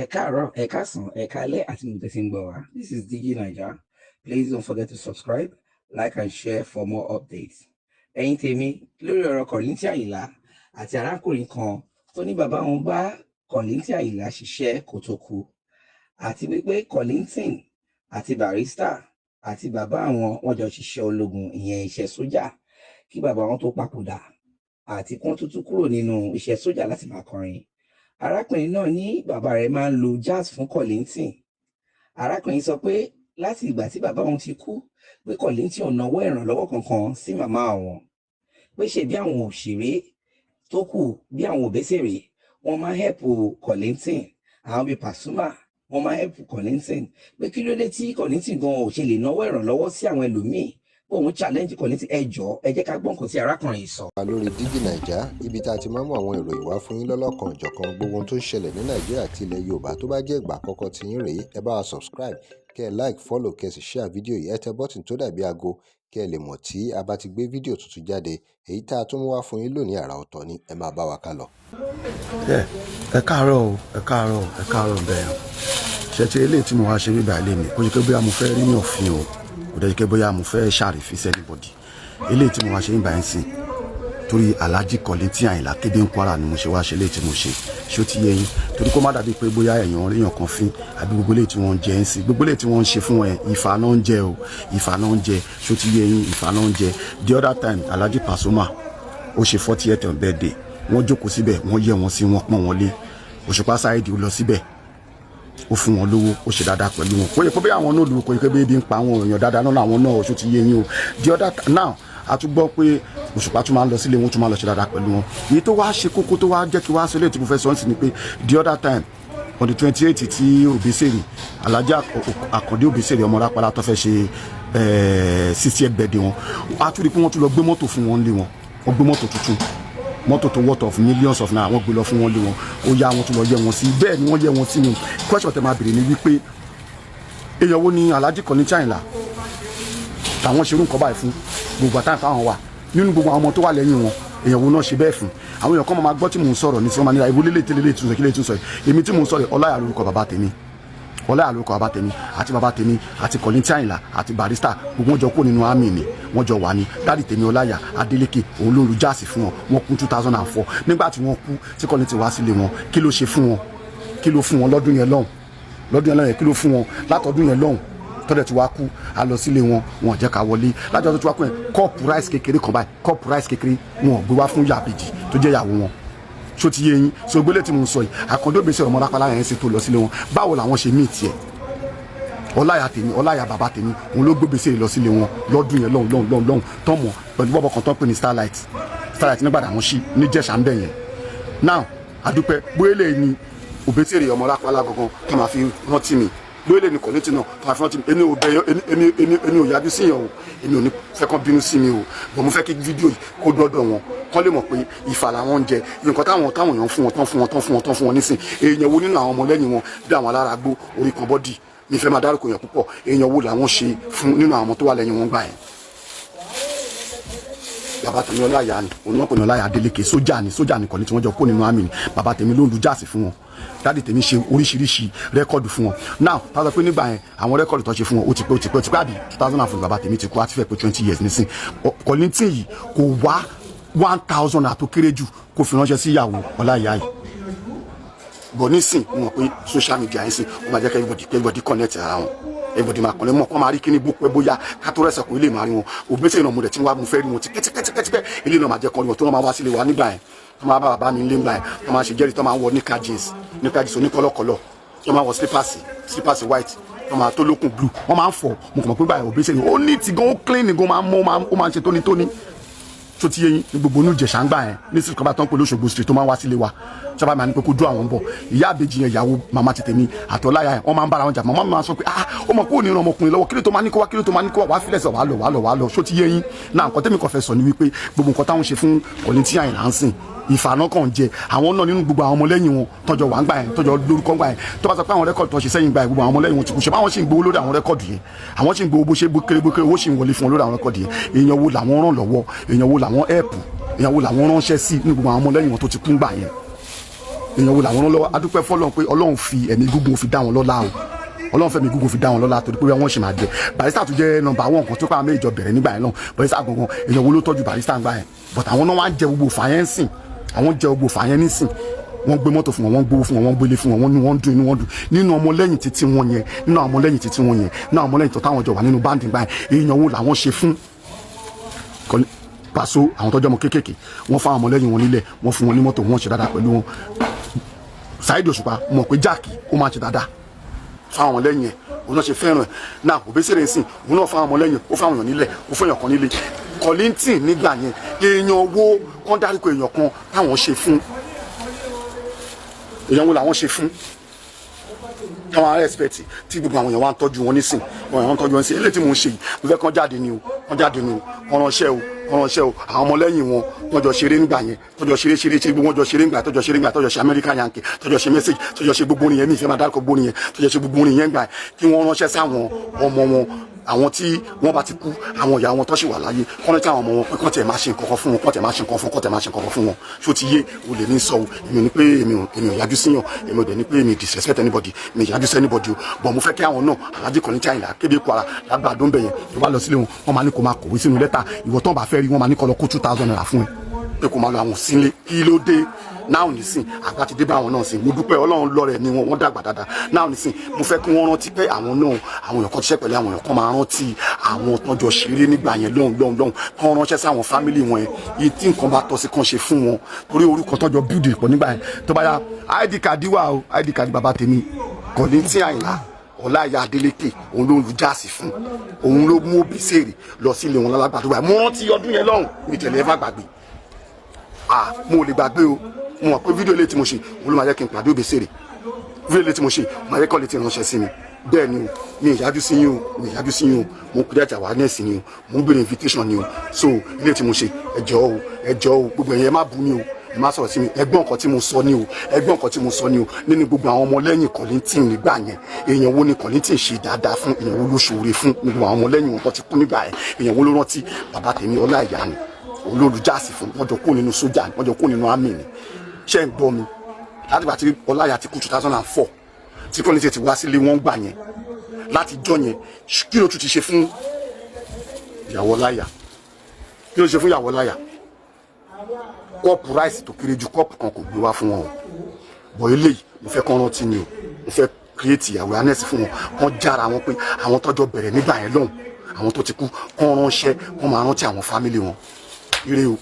Ẹ káàárọ̀, ẹ káàsán, ẹ káalẹ́ àti mo tẹ̀sí ń gbọ́ wa. This is DG Naija. Please don't forget to subscribe, like and share for more updates. Ẹ̀yin tèmi lórí ọ̀rọ̀ Kollington Ayinla àti arákùnrin kan tó ní bàbá wọn bá Kollington Ayinla ṣiṣẹ́ kó tó kú. Àti wípé Kollington àti Barrister àti bàbá wọn jọ ṣiṣẹ́ ológun ìyẹn iṣẹ́ sójà kí bàbá wọn tó papòdà àti kán tó tún kúrò nínú iṣẹ́ sójà láti máa kọrin. Arákùnrin náà ní bàbá rẹ̀ máa ń lo jazz fún Kollington. Arákùnrin sọ pé láti ìgbà tí bàbá òun ti kú pé Kollington ò náwó ìrànlọ́wọ́ kankan sí màmá àwọn, pé ṣe bí àwọn òṣèré tó kù bí àwọn Òbésèré wọ́n máa help Kollington, àwọn bíi Pasuma wọ́n máa help Kollington, pé kí ló dé tí Kollington gan ò ṣe lè náwó ìrànlọ́wọ́ sí àwọn ẹlòmíì. Òun challenge Kollington. Ẹ jẹ́ ká gbọ́ nǹkan tí arákùnrin yìí sọ. Lórí DG Naija, ibi tá a ti máa ń mú àwọn ìròyìn wá fún yín lọ́lọ́kan ìjọ̀kan gbogbo ohun tó ń ṣẹlẹ̀ ní Nàìjíríà àti ilẹ̀ Yorùbá. Tó bá jẹ́ ìgbà àkọ́kọ́ tí yín rèé, ẹ bá wa subscribe, kẹ́ ẹ like, follow, kẹ́ ẹ sì share fídíò yìí, ẹ tẹ bọ́tìn tó dàbí aago kẹ́ ẹ lè mọ̀ tí a bá ti gbé fídíò tuntun jáde. Èyí tá a tún mú wá fún yín lónìí àrà ọ̀tọ̀ ni, ẹ máa bá wa ká lọ. Ẹ káàárọ̀ bẹ́ẹ̀. Ṣé ti eléyìí tí mo wá ṣe bíbá ilé mi kò jẹ́ pé bóyá mo fẹ́ rí ní òfin o, kò dẹ́ pé bóyá mo fẹ́ ṣàrífín sí anybody. Eléyìí tí mo wá ṣe bíbá yẹn sìn torí Alhaji Kollington Ayinla kéde ń Kwara ni mo ṣe wá ṣe eléyìí tí mo ṣe. Ṣé ó ti yé yín? Torí kó má dàbí pé bóyá èèyàn kan fín àbí gbogbo eléyìí tí wọ́n ń jẹ ń sìn, gbogbo eléyìí tí wọ́n ń ṣe fún ẹ ìfà náà ń jẹ o, ìfà náà ń jẹ. Ṣé ó ti yé yín? Ìfà náà ń jẹ. The other time Alhaji Pasuma ó ṣe 40th birthday, wọ́n jókòó síbẹ̀, wọ́n yẹ wọn sí, wọ́n pọ́n wọn lé. Òṣùpá Saheed lọ síbẹ̀, ó fún wọn lówó, ó ṣe dáadáa pẹ̀lú wọn. Kò yẹ pé bí àwọn náà lù, kò yẹ pé bí ebi ń pa àwọn èèyàn dáadáa náà àwọn náà. Ṣó ti yé yín o? The other now a tún gbọ́ pé Òṣùpá tún máa ń lọ sílé wọn, tún máa lọ ṣe dáadáa pẹ̀lú wọn. Èyí tó wá ṣe kókó tó wá jẹ́ kí wá sílé tí mo fẹ́ sọ sí ni pé the other time on the 28th tí Òbésèré Alhaji Àkàndé Òbésèré ọmọ Rápálá tó fẹ́ ṣe 60th birthday wọn, a tún rí pé wọ́n tún lọ gbé mọ́tò fún wọn lé wọn. Wọ́n gbé mọ́tò tuntun, mọ́tò tó worth of millions of naira wọ́n gbé lọ fún wọn lé wọn. Ó yá wọn tún lọ yẹ wọn sí, bẹ́ẹ̀ ni wọ́n yẹ wọn sí ni. Question tẹ máa bèrè ni wípé èèyàn wo ni Alhaji Kollington Ayinla táwọn ṣerú nǹkan báyìí fún gbogbo àtàwọn táwọn wà nínú gbogbo àwọn ọmọ tó wà lẹ́yìn wọn? Èèyàn wo náà ṣe bẹ́ẹ̀ fún? Àwọn èèyàn kan máa gbọ́ tí mò ń sọ̀rọ̀ ní tí wọ́n máa ní ìwé lélẹ̀ tẹ́lẹ̀ tún sọ kí lè tún sọ yìí. Èmi tí mò ń sọ̀rọ̀ Ọláìyá lórúkọ bàbá tèmi, Ọláìyá lórúkọ bàbá tèmi àti bàbá tèmi àti Kollington Ayinla àti Barrister gbogbo wọn jọ kó nínú àmì ni wọ́n jọ wà ní. Dáàdì tèmi Ọláìyá Adélékè òun ló lu jáàsì fún wọn, wọ́n kú 2004. Nígbà tí wọ́n kú tí Kollington wá sílé wọn, kí ló ṣe fún wọn? Kí ló fún wọn lọ́dún yẹn lọ́hùn? Kí ló fún wọn látọdún yẹn lọ́hùn? Tọ́lẹ̀ tí wàá kú a lọ sílé wọn, wọn jẹ́ ká wọlé. Lájọ́ tó tí wàá kú yẹn kọ́ọ̀pù ráìsì kékeré kan báyìí, kọ́ọ̀pù ráìsì kékeré wọn gbé wá fún Yàbèjì tó jẹ́ ìyàwó wọn. Ṣó ti yé yín? So gbélé tí mo ń sọ yìí Àkàndé Òbésèré ọmọ Rápálá yẹn ṣe tó lọ sílé wọn. Báwo làwọn ṣe míì tiẹ̀? Ọláìyá tèmi, Ọláìyá bàbá tèmi òun ló gbé Òbésèré lọ sílé wọn lọ́dún yẹn lọ́hùn tọ́mọ̀ pẹ̀lú bọ́bọ̀ kan tó ń pè ní Starlight nígbàdà wọn ṣí ní Jẹ̀ṣà ń bẹ̀ yẹn. Now àdúpẹ́ bóyá lè ní Òbésèré ọmọ Rápálá gangan tó máa fi rántí mi, lórílẹ̀ ní Kollington náà tó máa fi rántí mi. Èmi ò yájú síyàn o, èmi ò ní fẹ́ kán bínú sí mi o, bọ̀ mo fẹ́ kí fídíò yìí kó dọ́dọ̀ wọn kán lè mọ̀ pé ìfà làwọn ń jẹ. Nǹkan táwọn èèyàn fún wọn nísìn. Èèyàn wo nínú àwọn ọmọlẹ́yìn wọn bí àwọn aláragbó orí kan bọ́dì, mi fẹ́ máa dárúkọ èèyàn púpọ̀. Èèyàn wo làwọn ṣe fún nínú àwọn ọmọ tó wà lẹ́yìn wọn gbà yẹn? Bàbá tèmi Ọláìyá ni òun náà pè ní Ọláìyá Adélékè, sójà ni Kollington wọ́n jọ kó nínú àmì ni. Bàbá tèmi ló ń lu jáàsì fún wọn. Dáàdì tèmi ṣe oríṣiríṣi rẹ́kọ̀dù fún wọn. Now tá a sọ pé nígbà yẹn àwọn rẹ́kọ̀dù tó ṣe fún wọn ó ti pẹ́ àbí 2004 bàbá tèmi ti kú, àti fẹ́ pé 20 years nísìn. Kollington yìí kò wá 1000 naira tó kéré jù kó fi ránṣẹ́ sí ìyàwó Ọláìyá yìí. Bọ̀ nísìn wọn pé social media yẹn sìn ó máa jẹ́ kí everybody connect ara wọn. Everybody máa kọ́lé mọ́ kọ́ máa rí kíní bó pẹ́ bóyá ká tó rẹ̀sẹ̀ kó ilé máa rí wọn. Òbésèré náà mo dẹ̀ tí wọ́n fẹ́ rí wọn tipẹ́tipẹ́ ilé náà máa jẹ́ kọ́lé wọn tó máa wá sílé wa nígbà yẹn. Tó máa bá bàbá mi lé ńgbà yẹn, tó máa ṣe jẹ́rìí, tó máa wọ níkà jeans oníkọ́lọ́kọ́lọ́, tó máa wọ slippers white, tó máa tó lókun blue. Wọ́n máa ń fọ̀, mo kàn mọ̀ pé báyìí Òbésèré ó ní ti gan, ó clean gan, ó máa ń ṣe tónítóní. Ṣó ti yé yín? Ní gbogbo inú Ìjẹ̀ṣà ń gbà yẹn ní sí kan bá tán pé l'Óṣogbo street tó máa ń wá sílé wa. Sábà máa ní pé kó dúró àwọn ń bọ̀. Ìyá àbèjì yẹn ìyàwó màmá ti tèmi àti Ọláìyá yẹn wọ́n máa ń bára wọn jà. Màmá mi máa sọ pé ó mọ̀ pé ò ní ran ọmọkùnrin lọ́wọ́, kí ló tó máa ní kó wá wá fílẹ̀ sọ wàá lọ. Ṣó ti yé yín? Náà nǹkan tẹ́mi kan fẹ́ sọ ni wípé gbogbo nǹkan táwọn ṣe fún Kollington Ayinla ń sìn ìfànà kan jẹ àwọn náà nínú gbogbo àwọn ọmọlẹ́yìn wọn tọjọ wà ń gbà yẹn tọjọ lórúkọ ń gbà yẹn tó bá sọ pé àwọn rẹ́kọ̀dù tó ṣe sẹ́yìn gbà yẹn gbogbo àwọn ọmọlẹ́yìn wọn ti kú ṣe báwọn ṣì ń gbowó lórí àwọn rẹ́kọ̀dù yẹn, àwọn ṣì ń gbowó bó ṣe gbókèrè owó ṣì ń wọlé fún wọn lórí àwọn rẹ́kọ̀dù yẹn. Èèyàn wo làwọn ràn lọ́wọ́, èèyàn wo làwọn ẹ̀pù, èèyàn wo làwọn ránṣẹ́ sí nínú gbogbo àwọn ọmọlẹ́yìn wọn tó ti kú ń gbà yẹn? èèyàn wo làwọn rán lọ́wọ́ adúpẹ́ fọ́lọ́run pé Ọlọ́run fi ẹ̀mí gígùn fi dá wọn lọ́lá o Ọlọ́run fẹ́mi gígùn fi dá wọn lọ́lá torí pé wọ́n ṣì máa jẹ Barrister tó jẹ́ nọ́mbà 1 kan tó pa méjọ bẹ̀rẹ̀ nígbà yẹn náà Barrister gangan èèyàn wo ló tọ́jú Barrister gbà yẹn but àwọn náà wá ń jẹ gbogbo fàyẹn sìn àwọn jẹ gbogbo fàyẹn nísìn wọ́n gbé mọ́tò fún wọn wọ́n gbówó fún wọn wọ́n gbélé fún wọn wọ́n dùn inú wọn dùn nínú ọmọlẹ́yìn títí wọn yẹn nínú ọmọlẹ́yìn títí wọn yẹn nínú ọmọlẹ́yìn tó táwọn jọ wà nínú báńdì gbà yẹn èèyàn wo làwọn ṣe fún Paso àwọn tọ́jú ọmọ kéékèèké wọ́n fún àwọn ọmọlẹ́yìn wọn nílẹ̀ wọ́n fún wọn ní mọ́tò wọ́n ṣe dáadáa pẹ̀lú wọn Saheed Òṣùpá mọ̀ pé Jack ó máa ṣe dáadáa fún àwọn ọmọlẹ́yìn ẹ̀ òun náà ṣe fẹ́ràn ẹ̀ náà Obesere ń sìn òun náà fún àwọn ọmọlẹ́yìn ó fún àwọn èèyàn nílẹ̀ ó fún èèyàn kan nílé Kollington nígbà yẹn èèyàn wo kán dárúkọ èèyàn kan táwọn ṣe fún èèyàn wo làwọn ṣe fún àwọn ará ẹ̀sìpẹ̀tì tí gbogbo àwọn èèyàn wá ń tọ́jú wọn nísìn àwọn èèyàn ń tọ́jú wọn nísìn eléyìí tí mò ń ṣe yìí mo fẹ́ kán jáde ni o kán jáde ni o kán ránṣẹ́ o kán ránṣẹ́ o àwọn ọmọlẹ́yìn wọn wọ́n jọ ṣeré nígbà yẹn tọ́jọ́ ṣeré gbogbo wọn jọ ṣeré nígbà tọ́jọ́ ṣe American Yankee tọ́jọ́ ṣe message tọ́jọ́ ṣe gbogbo orin yẹn mi ìfẹ́ máa dárúkọ gbogbo orin yẹn tọ́jọ́ ṣe gbogbo orin yẹn gbà kí wọ́n ránṣẹ́ sáwọn ọmọ wọn àwọn tí wọ́n bá ti kú àwọn ìyá wọn tó ṣì wà láyé kọ́ni tí àwọn ọmọ wọn pé kọ́ tẹ̀ máa ṣe nǹkan kan fún wọn kọ́ tẹ̀ máa ṣe nǹkan fún kọ́ tẹ̀ máa ṣe nǹkan kan fún wọn ṣó ti yé o lè ní sọ o èmi ní pé èmi ò yájú síyàn èmi ò dẹ̀ ní pé èmi disrespect anybody mi yájú sí anybody o bọ̀ mo fẹ́ kí àwọn náà Alhaji Kollington Ayinla Kébé Kwara lágbàdo ń bẹ̀ yẹn tó bá lọ sílé wọn wọ́n máa ní kó máa kọ̀wé sínú lẹ́tà ìwọ tó bá fẹ́ rí wọ́n máa ní kó lọ kó 2,000 naira fún ẹ pé kó máa lọ àwọn sílé kí ló dé náà nísìn àgbà ti dé bá àwọn náà sìn mo dúpẹ́ Ọlọ́run lọ́rẹ̀ ni wọ́n dàgbà dáadáa náà nísìn mo fẹ́ kí wọ́n rántí pé àwọn náà àwọn èèyàn kan ti ṣe pẹ̀lú àwọn èèyàn kan máa rántí àwọn tọ́jọ́ ṣeré nígbà yẹn lọ́hùn kán ránṣẹ́ sáwọn fámìlì wọn yẹn yìí tí nǹkan bá tọ́ sí kán ṣe fún wọn torí orúkọ tọ́jọ́ bíúdì pọ̀ nígbà yẹn tó bá yá ID card wà o ID card bàbá tèmi Kollington Ayinla Ọláìyá Adélékè òun ló ń lu jáàsì fún òun ló mú Obesere lọ sílé wọn lálágbàdo báyìí mo rántí ọdún yẹn lọ́hùn mi tẹ̀lé ẹ má gbàgbé mo ò lè gbàgbé o mo mọ̀ pé fídíò ilé tí mo ṣe òun ló máa yẹ kí n pàdé Obesere fídíò ilé tí mo ṣe máa yẹ kọ́ lè ti ránṣẹ́ sí mi bẹ́ẹ̀ ni o mi ìyájú sí yín o mi ìyájú sí yín o mo ń pè dẹ́jà wá nẹ́ẹ̀sì ni o mo ń béèrè invitation ni o so ilé tí mo ṣe ẹjọ́ o gbogbo ẹ̀yin ẹ má bú mi o ẹ má sọ̀rọ̀ sí mi ẹgbọ́n nǹkan tí mo sọ ni o ẹgbọ́n nǹkan tí mo sọ ni o nínú gbogbo àwọn ọmọlẹ́yìn Kollington nígbà yẹn èèyàn wo ni Kollington ṣe dáadáa fún èèyàn wo ló ṣoore fún gbogbo àwọn ọmọlẹ́yìn wọn tó ti kú nígbà yẹn èèyàn wo ló rántí bàbá tèmi Ọláìyá ni olólùjásì fún wọ́n jọ kó nínú sójà wọ́n jọ kó nínú àmì ni ṣé ń gbọ́ mi láti bá ti Ọláìyá ti kú 2004 tí Kollington ti wá sílé wọn gbà yẹn láti jọ yẹn kí ló tún ti ṣe fún ìyàwó Ọláìyá kí ló ṣe fún ìyàwó Ọláìyá kọ́ọ̀pù ráìsì tó kéré ju kọ́ọ̀pù kan kò gbé wá fún wọn o bọ̀ eléyìí mo fẹ́ kán rántí ni o mo fẹ́ create awareness fún wọn kán jára wọn pé àwọn tọ́jọ́ bẹ̀rẹ̀ nígbà yẹn lọ́hùn àwọn tó ti kú kán ránṣẹ́ kán máa rántí àwọn fámìlì wọn ire o.